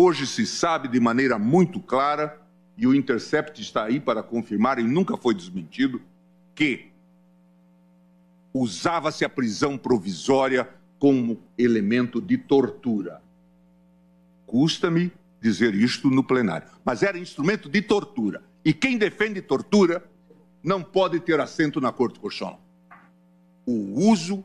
Hoje se sabe de maneira muito clara, e o Intercept está aí para confirmar e nunca foi desmentido, que usava-se a prisão provisória como elemento de tortura. Custa-me dizer isto no plenário, mas era instrumento de tortura. E quem defende tortura não pode ter assento na Corte Constitucional. O uso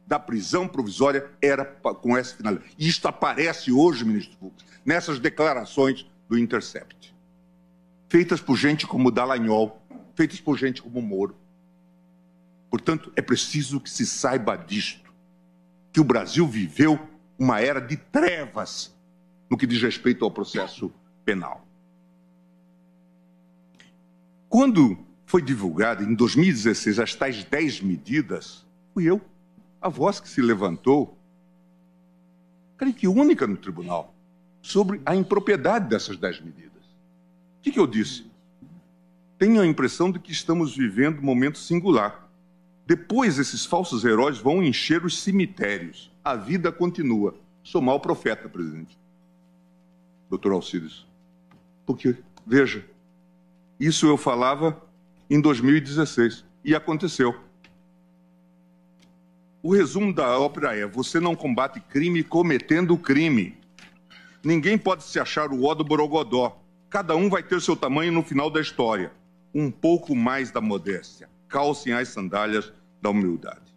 da prisão provisória era com essa finalidade. E isto aparece hoje, ministro Fux, nessas declarações do Intercept. Feitas por gente como Dallagnol, feitas por gente como Moro. Portanto, é preciso que se saiba disto, que o Brasil viveu uma era de trevas no que diz respeito ao processo penal. Quando foi divulgada, em 2016, as tais 10 medidas, fui eu, a voz que se levantou, creio que única no tribunal, sobre a impropriedade dessas 10 medidas. O que eu disse? Tenho a impressão de que estamos vivendo um momento singular. Depois, esses falsos heróis vão encher os cemitérios. A vida continua. Sou mau profeta, presidente. Doutor Alcides. Porque, veja, isso eu falava em 2016 e aconteceu. O resumo da ópera é: você não combate crime cometendo crime. Ninguém pode se achar o ó do Borogodó. Cada um vai ter seu tamanho no final da história. Um pouco mais da modéstia. Calcem as sandálias da humildade.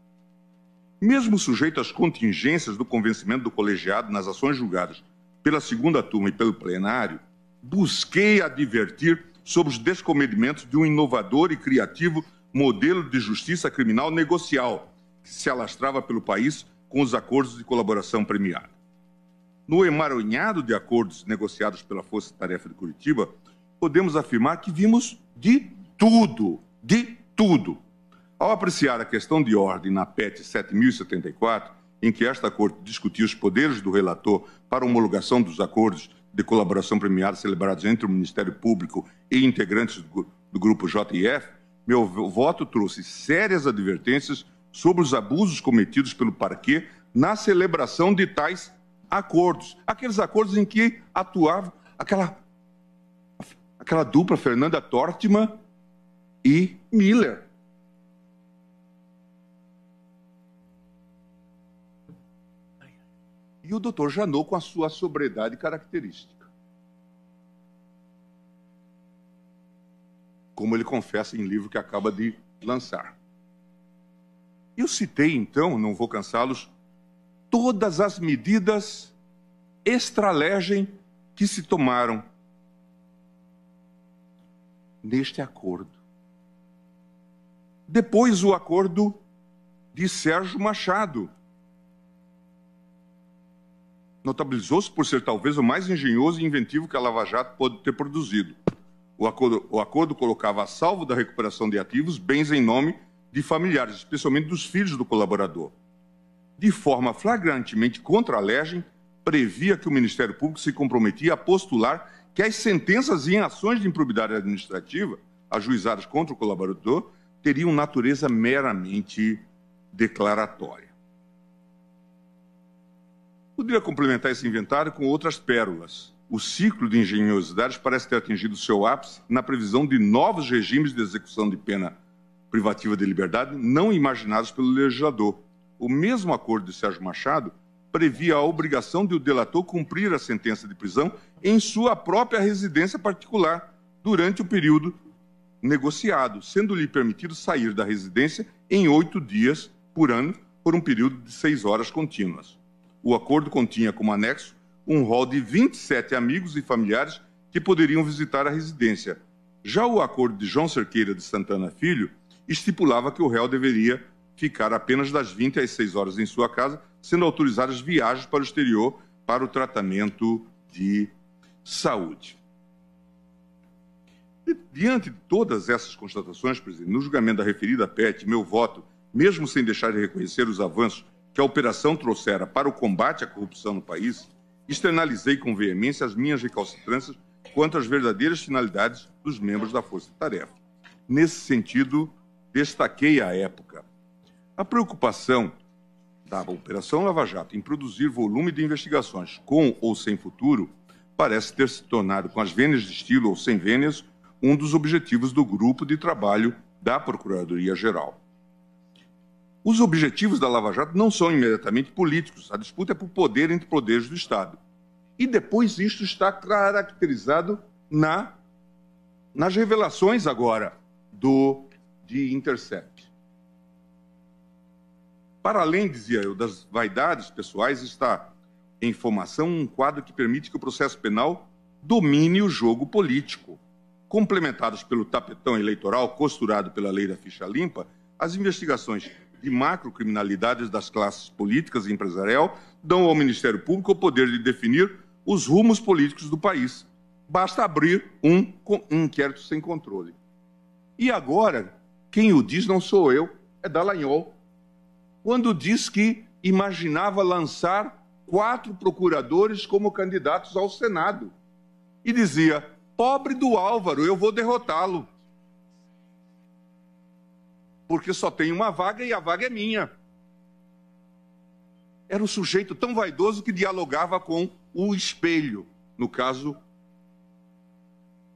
Mesmo sujeito às contingências do convencimento do colegiado nas ações julgadas pela segunda turma e pelo plenário, busquei advertir sobre os descomedimentos de um inovador e criativo modelo de justiça criminal negocial que se alastrava pelo país com os acordos de colaboração premiada. No emaranhado de acordos negociados pela Força Tarefa de Curitiba, podemos afirmar que vimos de tudo, de tudo. Ao apreciar a questão de ordem na PET 7074, em que esta Corte discutiu os poderes do relator para homologação dos acordos de colaboração premiada celebrados entre o Ministério Público e integrantes do grupo JF, meu voto trouxe sérias advertências sobre os abusos cometidos pelo parquê na celebração de tais acordos. Aqueles acordos em que atuava aquela dupla Fernanda Tortman e Miller. E o doutor Janot com a sua sobriedade característica. Como ele confessa em livro que acaba de lançar. Eu citei, então, não vou cansá-los, todas as medidas extra-legem que se tomaram neste acordo. Depois, o acordo de Sérgio Machado. Notabilizou-se por ser talvez o mais engenhoso e inventivo que a Lava Jato pode ter produzido. O acordo colocava a salvo da recuperação de ativos bens em nome de familiares, especialmente dos filhos do colaborador. De forma flagrantemente contra a legem, previa que o Ministério Público se comprometia a postular que as sentenças em ações de improbidade administrativa ajuizadas contra o colaborador teriam natureza meramente declaratória. Poderia complementar esse inventário com outras pérolas. O ciclo de engenhosidades parece ter atingido seu ápice na previsão de novos regimes de execução de pena privativa de liberdade não imaginados pelo legislador. O mesmo acordo de Sérgio Machado previa a obrigação de o delator cumprir a sentença de prisão em sua própria residência particular durante o período negociado, sendo-lhe permitido sair da residência em 8 dias por ano por um período de 6 horas contínuas. O acordo continha como anexo um rol de 27 amigos e familiares que poderiam visitar a residência. Já o acordo de João Cerqueira de Santana Filho estipulava que o réu deveria ficar apenas das 20 às 6 horas em sua casa, sendo autorizadas viagens para o exterior para o tratamento de saúde. Diante de todas essas constatações, presidente, no julgamento da referida PET, meu voto, mesmo sem deixar de reconhecer os avanços que a operação trouxera para o combate à corrupção no país, externalizei com veemência as minhas recalcitrâncias quanto às verdadeiras finalidades dos membros da Força Tarefa. Nesse sentido, destaquei à época a preocupação da Operação Lava Jato em produzir volume de investigações com ou sem futuro parece ter se tornado, com as vênias de estilo ou sem vênias, um dos objetivos do grupo de trabalho da Procuradoria-Geral. Os objetivos da Lava Jato não são imediatamente políticos. A disputa é por poder entre poderes do Estado. E depois isto está caracterizado nas revelações agora de Intercept. Para além, dizia eu, das vaidades pessoais, está em formação um quadro que permite que o processo penal domine o jogo político. Complementados pelo tapetão eleitoral costurado pela lei da ficha limpa, as investigações de macrocriminalidades das classes políticas e empresarial dão ao Ministério Público o poder de definir os rumos políticos do país. Basta abrir um inquérito sem controle. E agora, quem o diz não sou eu, é Dallagnol, quando diz que imaginava lançar 4 procuradores como candidatos ao Senado. E dizia, pobre do Álvaro, eu vou derrotá-lo. Porque só tem uma vaga e a vaga é minha. Era um sujeito tão vaidoso que dialogava com o espelho, no caso,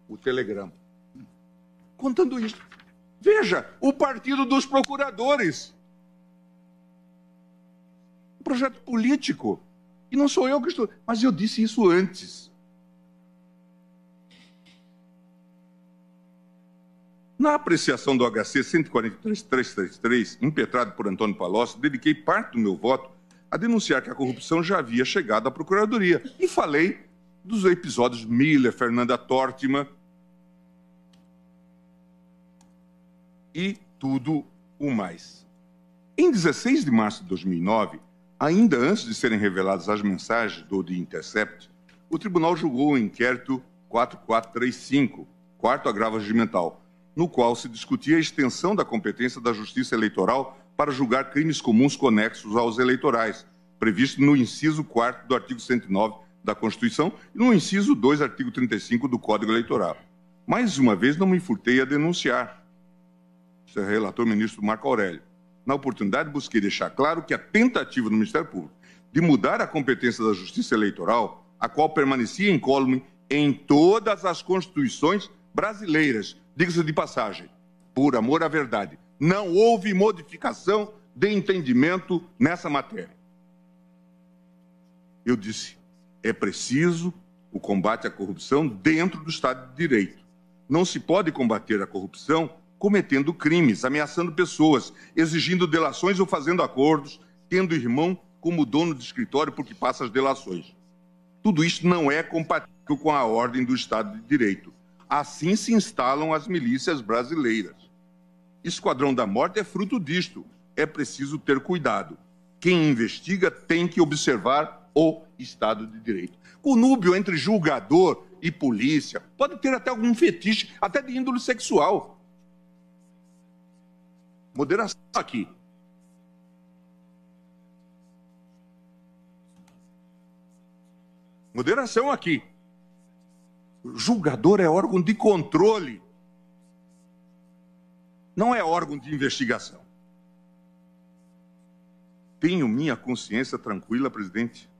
o telegrama. Contando isso. Veja, o partido dos procuradores. Um projeto político. E não sou eu que estou... Mas eu disse isso antes. Na apreciação do HC 143.333, impetrado por Antônio Palocci, dediquei parte do meu voto a denunciar que a corrupção já havia chegado à Procuradoria. E falei dos episódios Miller, Fernanda Tortman e tudo o mais. Em 16 de março de 2009, ainda antes de serem reveladas as mensagens do The Intercept, o tribunal julgou o inquérito 4435, quarto agravo regimental, no qual se discutia a extensão da competência da Justiça Eleitoral para julgar crimes comuns conexos aos eleitorais, previsto no inciso 4º do artigo 109 da Constituição e no inciso 2, artigo 35 do Código Eleitoral. Mais uma vez, não me furtei a denunciar. Isso é relator ministro Marco Aurélio. Na oportunidade, busquei deixar claro que a tentativa do Ministério Público de mudar a competência da Justiça Eleitoral, a qual permanecia incólume em todas as constituições brasileiras, diga-se de passagem, por amor à verdade, não houve modificação de entendimento nessa matéria. Eu disse, é preciso o combate à corrupção dentro do Estado de Direito. Não se pode combater a corrupção cometendo crimes, ameaçando pessoas, exigindo delações ou fazendo acordos, tendo irmão como dono de escritório porque passa as delações. Tudo isso não é compatível com a ordem do Estado de Direito. Assim se instalam as milícias brasileiras. Esquadrão da Morte é fruto disto. É preciso ter cuidado. Quem investiga tem que observar o Estado de Direito. Conúbio entre julgador e polícia pode ter até algum fetiche, até de índole sexual. Moderação aqui. Moderação aqui. Julgador é órgão de controle, não é órgão de investigação. Tenho minha consciência tranquila, presidente,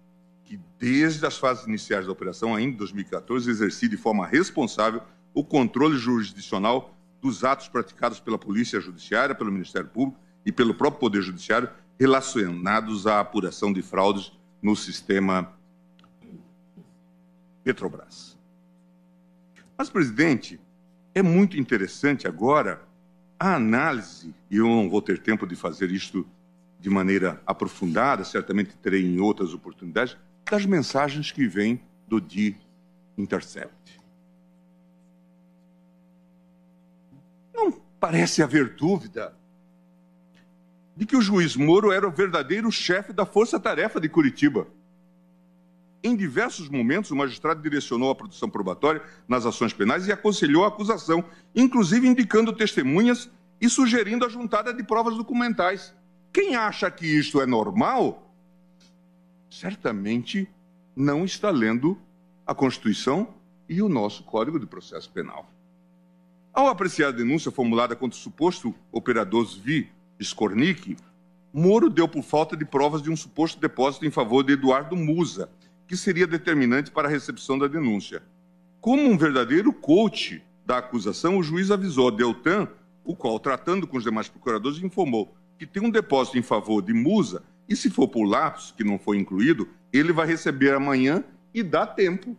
que desde as fases iniciais da operação, ainda em 2014, exerci de forma responsável o controle jurisdicional dos atos praticados pela Polícia Judiciária, pelo Ministério Público e pelo próprio Poder Judiciário relacionados à apuração de fraudes no sistema Petrobras. Mas, presidente, é muito interessante agora a análise, e eu não vou ter tempo de fazer isto de maneira aprofundada, certamente terei em outras oportunidades, das mensagens que vêm do The Intercept. Não parece haver dúvida de que o juiz Moro era o verdadeiro chefe da força-tarefa de Curitiba. Em diversos momentos, o magistrado direcionou a produção probatória nas ações penais e aconselhou a acusação, inclusive indicando testemunhas e sugerindo a juntada de provas documentais. Quem acha que isto é normal, certamente não está lendo a Constituição e o nosso Código de Processo Penal. Ao apreciar a denúncia formulada contra o suposto operador Zvi Skornik, Moro deu por falta de provas de um suposto depósito em favor de Eduardo Musa, que seria determinante para a recepção da denúncia. Como um verdadeiro coach da acusação, o juiz avisou Deltan, o qual, tratando com os demais procuradores, informou que tem um depósito em favor de Musa e, se for por lapso, que não foi incluído, ele vai receber amanhã e dá tempo.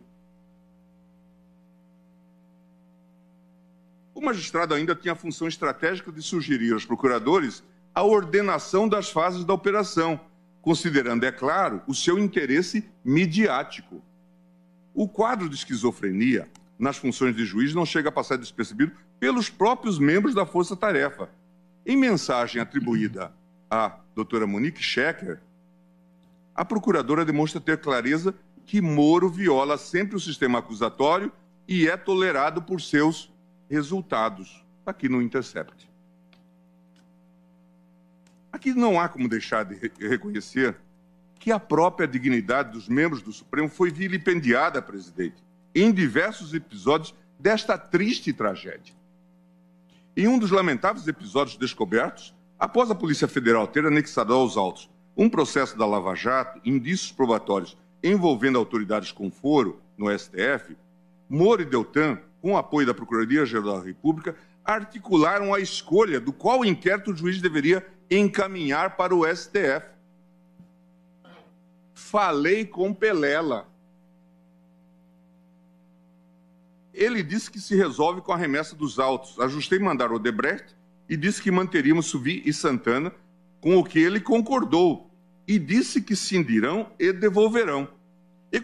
O magistrado ainda tinha a função estratégica de sugerir aos procuradores a ordenação das fases da operação, considerando, é claro, o seu interesse midiático. O quadro de esquizofrenia nas funções de juiz não chega a passar despercebido pelos próprios membros da Força Tarefa. Em mensagem atribuída à doutora Monique Schecker, a procuradora demonstra ter clareza que Moro viola sempre o sistema acusatório e é tolerado por seus resultados, aqui no Intercept. Aqui não há como deixar de reconhecer que a própria dignidade dos membros do Supremo foi vilipendiada, presidente, em diversos episódios desta triste tragédia. Em um dos lamentáveis episódios descobertos, após a Polícia Federal ter anexado aos autos um processo da Lava Jato, indícios probatórios envolvendo autoridades com foro no STF, Moro e Deltan, com o apoio da Procuradoria-Geral da República, articularam a escolha do qual inquérito o juiz deveria encaminhar para o STF. Falei com Pelela. Ele disse que se resolve com a remessa dos autos. Ajustei mandar o Odebrecht e disse que manteríamos Suvi e Santana, com o que ele concordou, e disse que cindirão e devolverão. E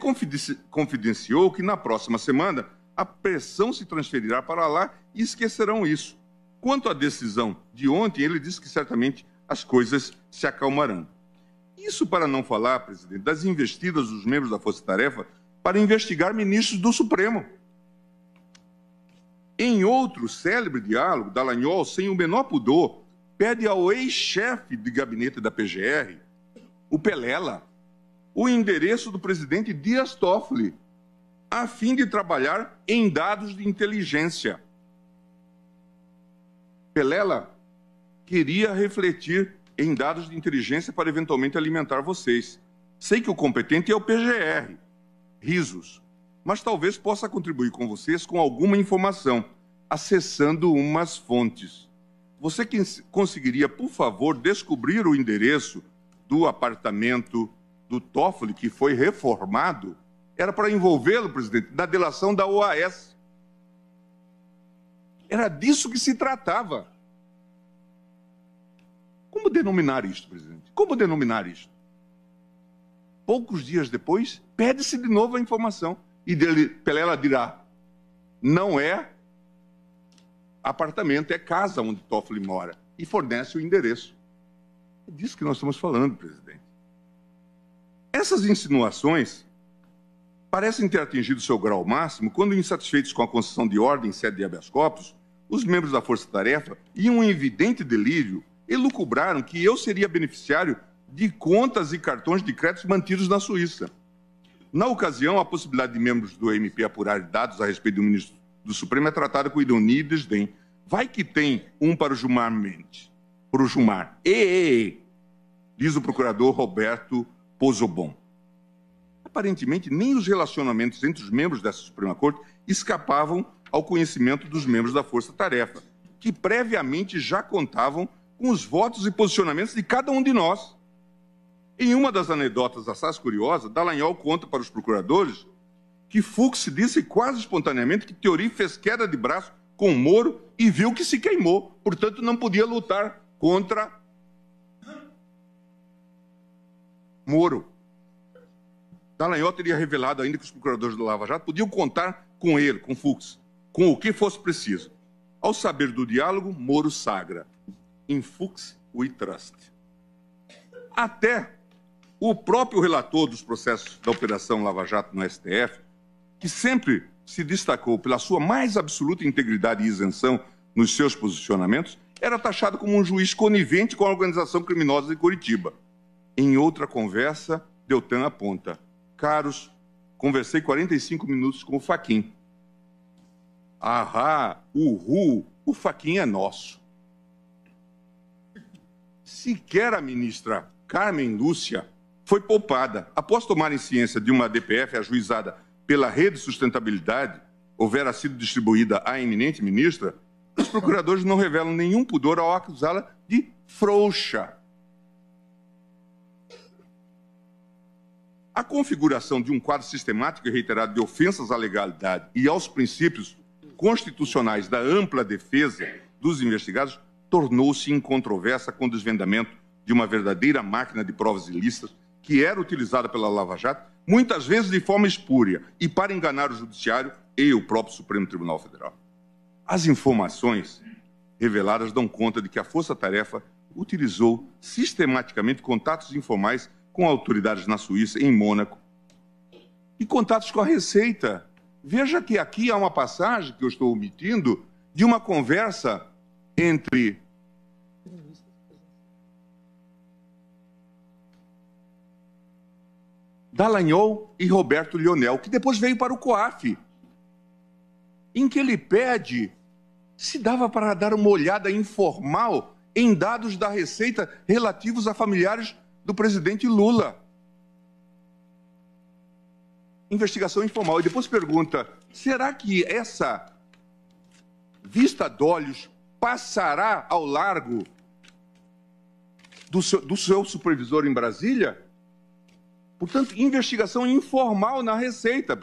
confidenciou que na próxima semana a pressão se transferirá para lá e esquecerão isso. Quanto à decisão de ontem, ele disse que certamente as coisas se acalmarão. Isso para não falar, presidente, das investidas dos membros da Força Tarefa para investigar ministros do Supremo. Em outro célebre diálogo, Dallagnol, sem o menor pudor, pede ao ex-chefe de gabinete da PGR, o Pelela, o endereço do presidente Dias Toffoli, a fim de trabalhar em dados de inteligência. Pelela queria refletir em dados de inteligência para eventualmente alimentar vocês. Sei que o competente é o PGR, risos, mas talvez possa contribuir com vocês com alguma informação, acessando umas fontes. Você conseguiria, por favor, descobrir o endereço do apartamento do Toffoli, que foi reformado? Era para envolvê-lo, presidente, na delação da OAS. Era disso que se tratava. Como denominar isto, presidente? Como denominar isto? Poucos dias depois, pede-se de novo a informação. E Pelela dirá, não é apartamento, é casa onde Toffoli mora. E fornece o endereço. É disso que nós estamos falando, presidente. Essas insinuações parecem ter atingido seu grau máximo quando, insatisfeitos com a concessão de ordem em sede de habeas corpus, os membros da Força Tarefa, em um evidente delírio, elucubraram que eu seria beneficiário de contas e cartões de crédito mantidos na Suíça. Na ocasião, a possibilidade de membros do MP apurarem dados a respeito do ministro do Supremo é tratada com ironia e desdém. Vai que tem um para o Gilmar Mendes. Para o Gilmar. Diz o procurador Roberto Pozobon. Aparentemente, nem os relacionamentos entre os membros dessa Suprema Corte escapavam ao conhecimento dos membros da Força Tarefa, que previamente já contavam com os votos e posicionamentos de cada um de nós. Em uma das anedotas assaz curiosa, Dallagnol conta para os procuradores que Fux disse quase espontaneamente que Theory fez queda de braço com Moro e viu que se queimou, portanto não podia lutar contra Moro. Dallagnol teria revelado ainda que os procuradores do Lava Jato podiam contar com ele, com Fux, com o que fosse preciso. Ao saber do diálogo, Moro sagra. In Fux we trust. Até o próprio relator dos processos da Operação Lava Jato no STF, que sempre se destacou pela sua mais absoluta integridade e isenção nos seus posicionamentos, era taxado como um juiz conivente com a organização criminosa de Curitiba. Em outra conversa, Deltan aponta: caros, conversei 45 minutos com o Fachin. O Fachin é nosso. Sequer a ministra Carmen Lúcia foi poupada. Após tomarem ciência de uma DPF ajuizada pela Rede de Sustentabilidade, houvera sido distribuída à eminente ministra, os procuradores não revelam nenhum pudor ao acusá-la de frouxa. A configuração de um quadro sistemático e reiterado de ofensas à legalidade e aos princípios constitucionais da ampla defesa dos investigados tornou-se incontroversa com o desvendamento de uma verdadeira máquina de provas ilícitas que era utilizada pela Lava Jato, muitas vezes de forma espúria e para enganar o Judiciário e o próprio Supremo Tribunal Federal. As informações reveladas dão conta de que a Força Tarefa utilizou sistematicamente contatos informais com autoridades na Suíça, em Mônaco, e contatos com a Receita. Veja que aqui há uma passagem que eu estou omitindo de uma conversa entre Dallagnol e Roberto Lionel, que depois veio para o COAF, em que ele pede se dava para dar uma olhada informal em dados da Receita relativos a familiares do presidente Lula. Investigação informal. E depois pergunta, será que essa vista de olhos passará ao largo do seu supervisor em Brasília? Portanto, investigação informal na Receita.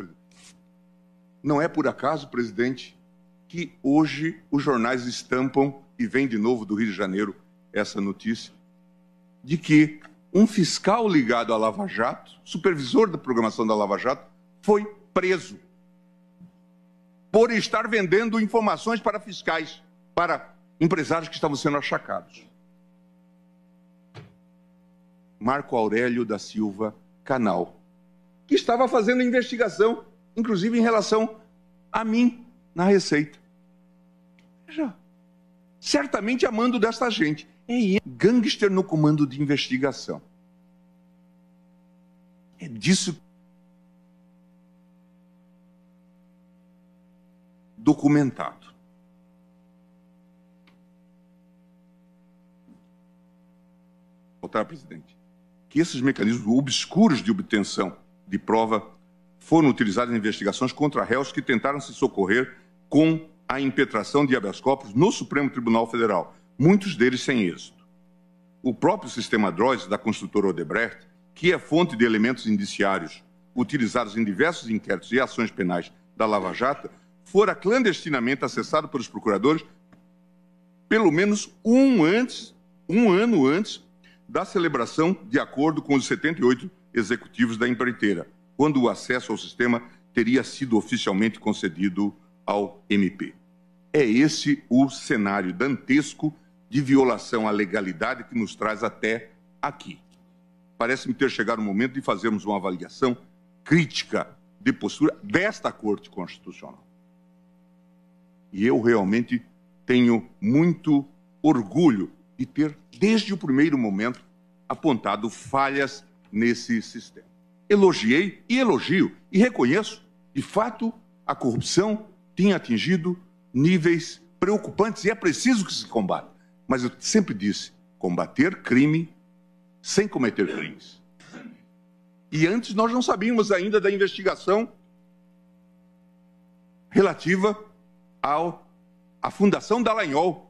Não é por acaso, presidente, que hoje os jornais estampam, e vem de novo do Rio de Janeiro essa notícia, de que um fiscal ligado à Lava Jato, supervisor da programação da Lava Jato, foi preso por estar vendendo informações para fiscais, para empresários que estavam sendo achacados. Marco Aurélio da Silva Canal, que estava fazendo investigação, inclusive em relação a mim, na Receita. Veja, certamente a mando desta gente. É ele, gangster no comando de investigação. É disso documentado. Voltar, presidente. Que esses mecanismos obscuros de obtenção de prova foram utilizados em investigações contra réus que tentaram se socorrer com a impetração de habeas corpus no Supremo Tribunal Federal, muitos deles sem êxito. O próprio sistema DROIS da construtora Odebrecht, que é fonte de elementos indiciários utilizados em diversos inquéritos e ações penais da Lava Jato, fora clandestinamente acessado pelos procuradores pelo menos um ano antes da celebração de acordo com os 78 executivos da empreiteira, quando o acesso ao sistema teria sido oficialmente concedido ao MP. É esse o cenário dantesco de violação à legalidade que nos traz até aqui. Parece-me ter chegado o momento de fazermos uma avaliação crítica de postura desta Corte Constitucional. E eu realmente tenho muito orgulho de ter, desde o primeiro momento, apontado falhas nesse sistema. Elogiei e elogio e reconheço, de fato, a corrupção tinha atingido níveis preocupantes e é preciso que se combata. Mas eu sempre disse, combater crime sem cometer crimes. E antes nós não sabíamos ainda da investigação relativa à Fundação Dallagnol,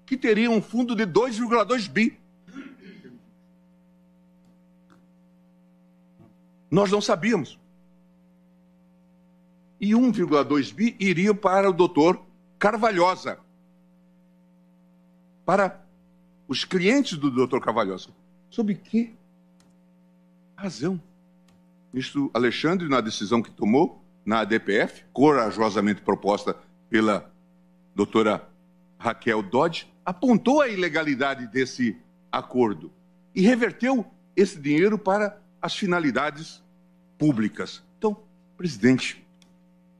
que teria um fundo de 2,2 bi. Nós não sabíamos. E 1,2 bi iria para o doutor Carvalhosa, para os clientes do doutor Carvalhosa. Sob que razão? O ministro Alexandre, na decisão que tomou, na ADPF, corajosamente proposta pela doutora Raquel Dodge, apontou a ilegalidade desse acordo e reverteu esse dinheiro para as finalidades públicas. Então, presidente,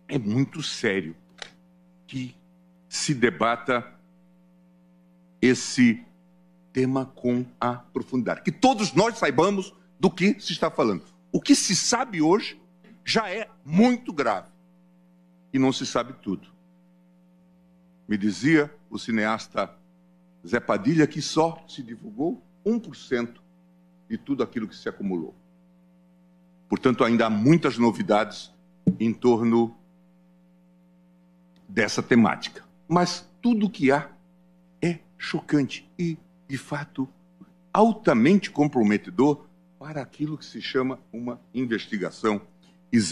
é muito sério que se debata esse tema com a profundidade. Que todos nós saibamos do que se está falando. O que se sabe hoje já é muito grave. E não se sabe tudo. Me dizia o cineasta Zé Padilha que só se divulgou 1% de tudo aquilo que se acumulou. Portanto, ainda há muitas novidades em torno dessa temática. Mas tudo o que há é chocante e, de fato, altamente comprometedor para aquilo que se chama uma investigação isenta.